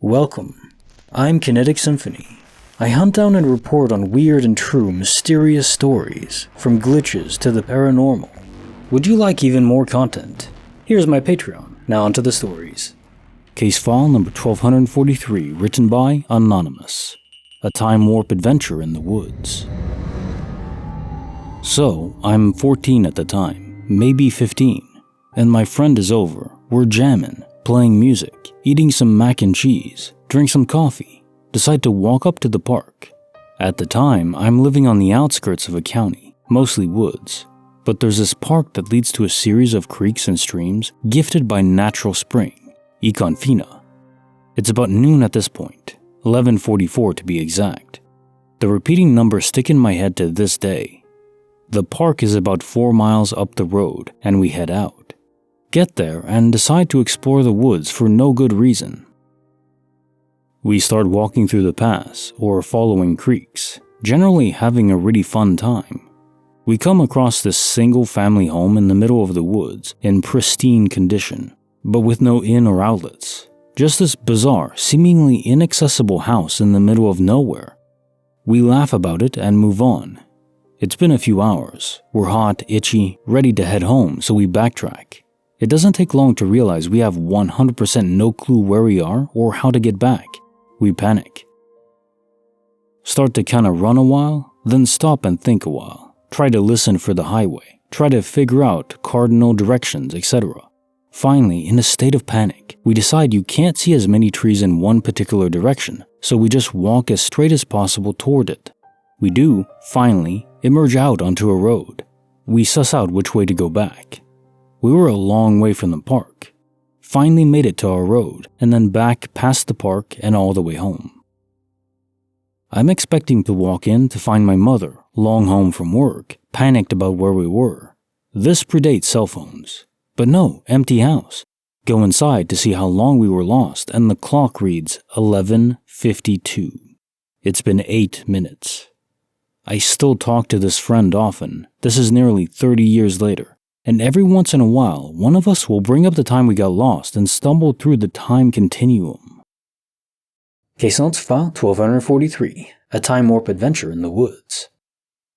Welcome. I'm Kinetic Symphony. I hunt down and report on weird and true mysterious stories, from glitches to the paranormal. Would you like even more content? Here's my Patreon. Now onto the stories. Case file number 1243, written by Anonymous. A time warp adventure in the woods. So, I'm 14 at the time, maybe 15, and my friend is over. We're jamming, playing music, eating some mac and cheese, drink some coffee, decide to walk up to the park. At the time, I'm living on the outskirts of a county, mostly woods, but there's this park that leads to a series of creeks and streams gifted by natural spring, Fina. It's about noon at this point, 11:44 to be exact. The repeating numbers stick in my head to this day. The park is about 4 miles up the road, and we head out. Get there and decide to explore the woods for no good reason. We start walking through the paths, or following creeks, generally having a really fun time. We come across this single family home in the middle of the woods in pristine condition, but with no inn or outlets. Just this bizarre, seemingly inaccessible house in the middle of nowhere. We laugh about it and move on. It's been a few hours. We're hot, itchy, ready to head home, so we backtrack. It doesn't take long to realize we have 100% no clue where we are or how to get back. We panic. Start to kinda run a while, then stop and think a while. Try to listen for the highway. Try to figure out cardinal directions, etc. Finally, in a state of panic, we decide you can't see as many trees in one particular direction, so we just walk as straight as possible toward it. We do, finally, emerge out onto a road. We suss out which way to go back. We were a long way from the park. Finally made it to our road, and then back past the park and all the way home. I'm expecting to walk in to find my mother, long home from work, panicked about where we were. This predates cell phones. But no, empty house. Go inside to see how long we were lost, and the clock reads 11:52. It's been 8 minutes. I still talk to this friend often. This is nearly 30 years later. And every once in a while, one of us will bring up the time we got lost and stumble through the time continuum. Case notes file 1243, a time warp adventure in the woods.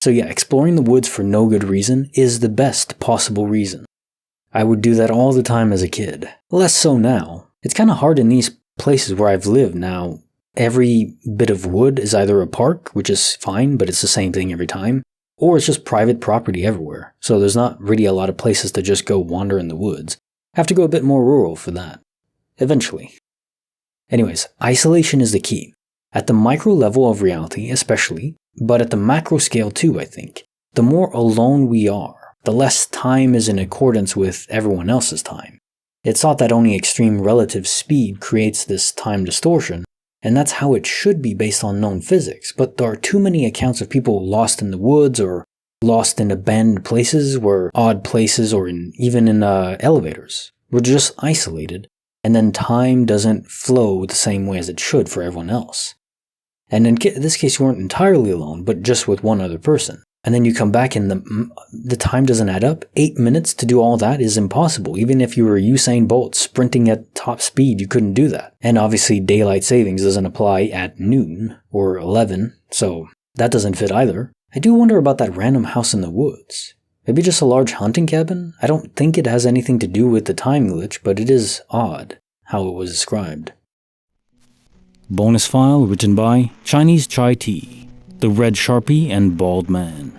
So yeah, exploring the woods for no good reason is the best possible reason. I would do that all the time as a kid. Less so now. It's kinda hard in these places where I've lived now. Every bit of wood is either a park, which is fine, but it's the same thing every time, or it's just private property everywhere, so there's not really a lot of places to just go wander in the woods. Have to go a bit more rural for that. Eventually. Anyways, isolation is the key. At the micro level of reality especially, but at the macro scale too, I think. The more alone we are, the less time is in accordance with everyone else's time. It's thought that only extreme relative speed creates this time distortion, and that's how it should be based on known physics, but there are too many accounts of people lost in the woods or lost in abandoned places or odd places or even in elevators. We're just isolated, and then time doesn't flow the same way as it should for everyone else. And in this case, you weren't entirely alone, but just with one other person. And then you come back and the time doesn't add up. 8 minutes to do all that is impossible. Even if you were Usain Bolt sprinting at top speed, you couldn't do that. And obviously daylight savings doesn't apply at noon or 11, so that doesn't fit either. I do wonder about that random house in the woods. Maybe just a large hunting cabin? I don't think it has anything to do with the time glitch, but it is odd how it was described. Bonus file written by ChineseChaiTea. The Red Sharpie and Bald Man.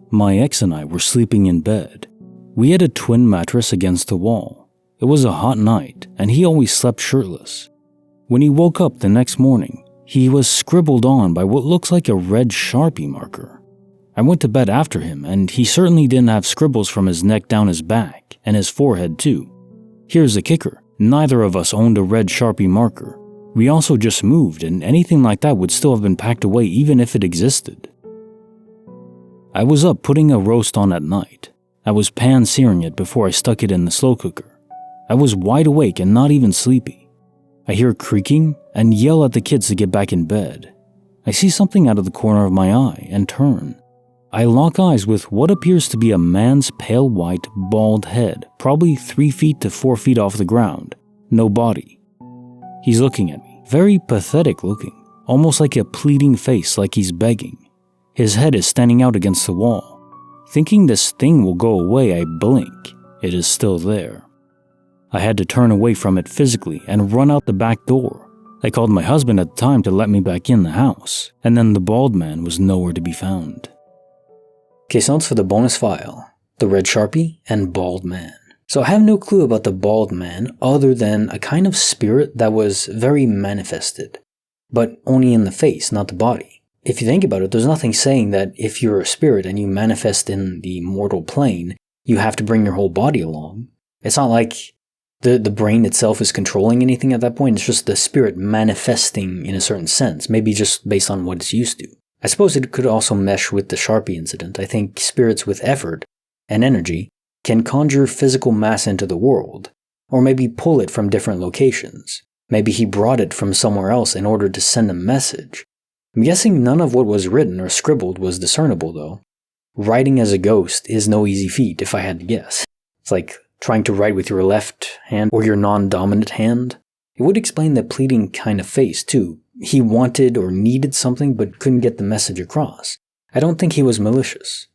My ex and I were sleeping in bed. We had a twin mattress against the wall. It was a hot night, and he always slept shirtless. When he woke up the next morning, he was scribbled on by what looks like a red Sharpie marker. I went to bed after him, and he certainly didn't have scribbles from his neck down his back, and his forehead too. Here's the kicker. Neither of us owned a red Sharpie marker. We also just moved, and anything like that would still have been packed away even if it existed. I was up putting a roast on at night. I was pan-searing it before I stuck it in the slow cooker. I was wide awake and not even sleepy. I hear creaking and yell at the kids to get back in bed. I see something out of the corner of my eye and turn. I lock eyes with what appears to be a man's pale white, bald head, probably 3 feet to 4 feet off the ground. No body. He's looking at me, very pathetic looking, almost like a pleading face, like he's begging. His head is standing out against the wall. Thinking this thing will go away, I blink. It is still there. I had to turn away from it physically and run out the back door. I called my husband at the time to let me back in the house, and then the bald man was nowhere to be found. Case notes for the bonus file: the red Sharpie and bald man. So I have no clue about the bald man other than a kind of spirit that was very manifested, but only in the face, not the body. If you think about it, there's nothing saying that if you're a spirit and you manifest in the mortal plane, you have to bring your whole body along. It's not like the brain itself is controlling anything at that point. It's just the spirit manifesting in a certain sense, maybe just based on what it's used to. I suppose it could also mesh with the Sharpie incident. I think spirits with effort and energy can conjure physical mass into the world, or maybe pull it from different locations. Maybe he brought it from somewhere else in order to send a message. I'm guessing none of what was written or scribbled was discernible, though. Writing as a ghost is no easy feat, if I had to guess. It's like trying to write with your left hand or your non-dominant hand. It would explain the pleading kind of face, too. He wanted or needed something but couldn't get the message across. I don't think he was malicious.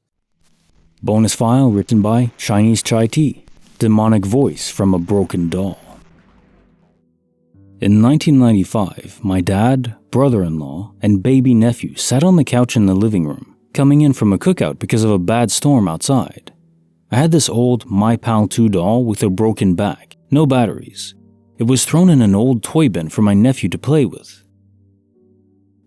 Bonus file written by ChineseChaiTea, demonic voice from a broken doll. In 1995, my dad, brother-in-law, and baby nephew sat on the couch in the living room, coming in from a cookout because of a bad storm outside. I had this old My Pal 2 doll with a broken back, no batteries. It was thrown in an old toy bin for my nephew to play with.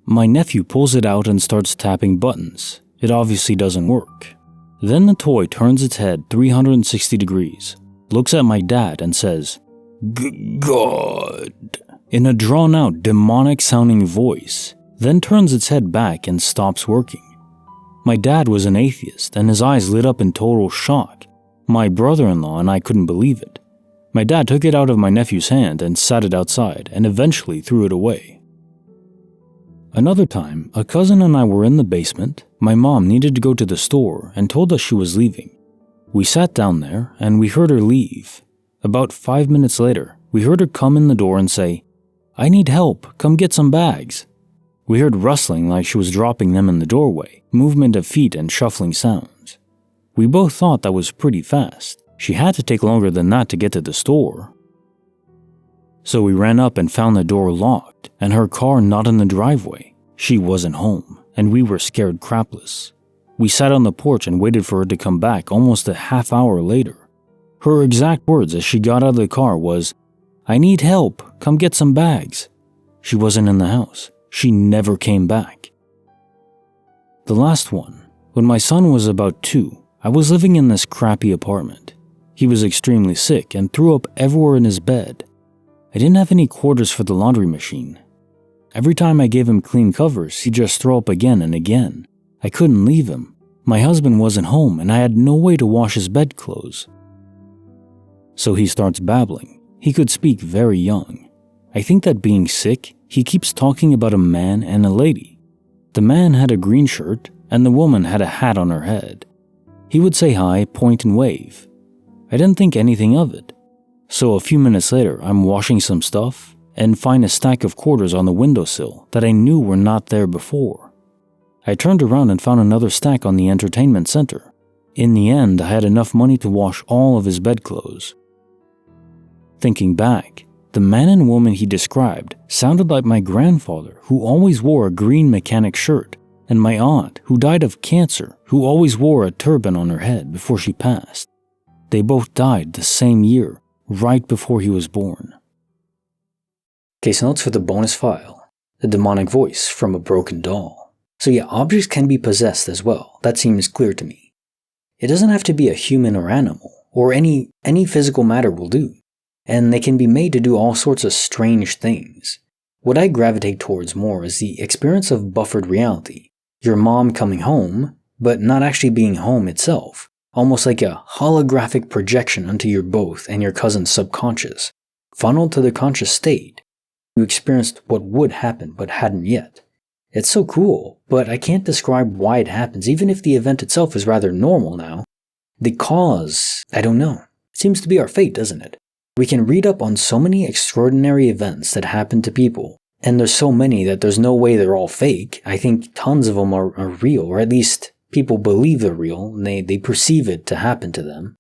My nephew pulls it out and starts tapping buttons. It obviously doesn't work. Then the toy turns its head 360 degrees, looks at my dad and says, "God," in a drawn-out, demonic-sounding voice, then turns its head back and stops working. My dad was an atheist, and his eyes lit up in total shock. My brother-in-law and I couldn't believe it. My dad took it out of my nephew's hand and sat it outside, and eventually threw it away. Another time, a cousin and I were in the basement. My mom needed to go to the store and told us she was leaving. We sat down there, and we heard her leave. About 5 minutes later, we heard her come in the door and say, "I need help, come get some bags." We heard rustling like she was dropping them in the doorway, movement of feet and shuffling sounds. We both thought that was pretty fast. She had to take longer than that to get to the store. So we ran up and found the door locked and her car not in the driveway. She wasn't home, and we were scared crapless. We sat on the porch and waited for her to come back almost a half hour later. Her exact words as she got out of the car was, "I need help, come get some bags." She wasn't in the house. She never came back. The last one, when my son was about 2, I was living in this crappy apartment. He was extremely sick and threw up everywhere in his bed. I didn't have any quarters for the laundry machine. Every time I gave him clean covers, he'd just throw up again and again. I couldn't leave him. My husband wasn't home and I had no way to wash his bedclothes. So he starts babbling. He could speak very young. I think that being sick, he keeps talking about a man and a lady. The man had a green shirt and the woman had a hat on her head. He would say hi, point and wave. I didn't think anything of it. So a few minutes later, I'm washing some stuff and find a stack of quarters on the windowsill that I knew were not there before. I turned around and found another stack on the entertainment center. In the end, I had enough money to wash all of his bedclothes. Thinking back, the man and woman he described sounded like my grandfather, who always wore a green mechanic shirt, and my aunt, who died of cancer, who always wore a turban on her head before she passed. They both died the same year, right before he was born. Case notes for the bonus file: the demonic voice from a broken doll. So yeah, objects can be possessed as well. That seems clear to me. It doesn't have to be a human or animal, or any physical matter will do. And they can be made to do all sorts of strange things. What I gravitate towards more is the experience of buffered reality. Your mom coming home, but not actually being home itself. Almost like a holographic projection onto your both and your cousin's subconscious. Funneled to the conscious state, you experienced what would happen but hadn't yet. It's so cool, but I can't describe why it happens, even if the event itself is rather normal now. The cause, I don't know. It seems to be our fate, doesn't it? We can read up on so many extraordinary events that happen to people, and there's so many that there's no way they're all fake. I think tons of them are real, or at least people believe they're real, and they perceive it to happen to them.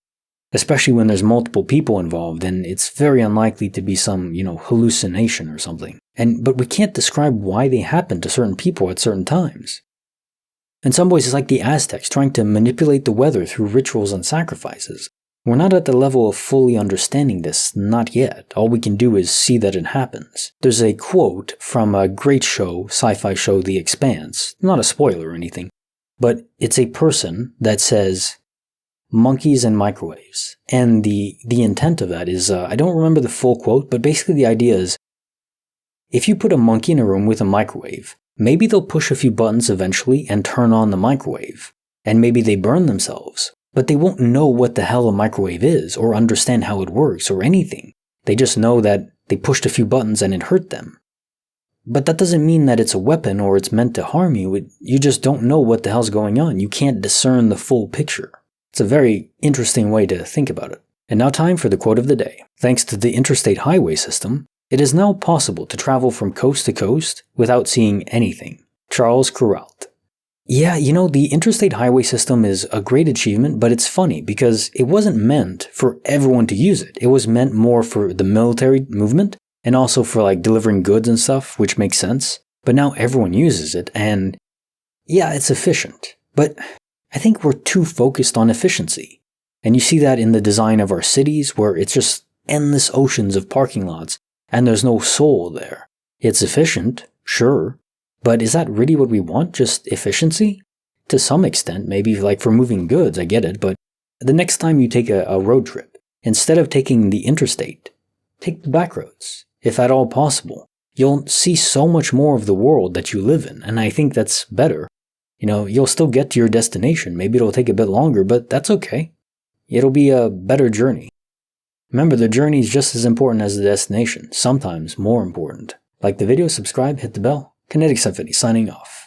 Especially when there's multiple people involved, and it's very unlikely to be some, hallucination or something. But we can't describe why they happen to certain people at certain times. In some ways, it's like the Aztecs trying to manipulate the weather through rituals and sacrifices. We're not at the level of fully understanding this, not yet. All we can do is see that it happens. There's a quote from a great show, sci-fi show, The Expanse. Not a spoiler or anything, but it's a person that says, monkeys and microwaves. And the intent of that is, I don't remember the full quote, but basically the idea is, if you put a monkey in a room with a microwave, maybe they'll push a few buttons eventually and turn on the microwave. And maybe they burn themselves. But they won't know what the hell a microwave is, or understand how it works, or anything. They just know that they pushed a few buttons and it hurt them. But that doesn't mean that it's a weapon or it's meant to harm you. You just don't know what the hell's going on. You can't discern the full picture. It's a very interesting way to think about it. And now time for the quote of the day. Thanks to the interstate highway system, it is now possible to travel from coast to coast without seeing anything. Charles Kuralt. Yeah, the interstate highway system is a great achievement, but it's funny because it wasn't meant for everyone to use it. It was meant more for the military movement and also for delivering goods and stuff, which makes sense. But now everyone uses it, and yeah, it's efficient. But I think we're too focused on efficiency. And you see that in the design of our cities, where it's just endless oceans of parking lots, and there's no soul there. It's efficient, sure, but is that really what we want, just efficiency? To some extent, maybe for moving goods, I get it, but the next time you take a road trip, instead of taking the interstate, take the back roads, if at all possible. You'll see so much more of the world that you live in, and I think that's better. You'll still get to your destination. Maybe it'll take a bit longer, but that's okay. It'll be a better journey. Remember, the journey is just as important as the destination, sometimes more important. Like the video, subscribe, hit the bell. Kinetic Symphony signing off.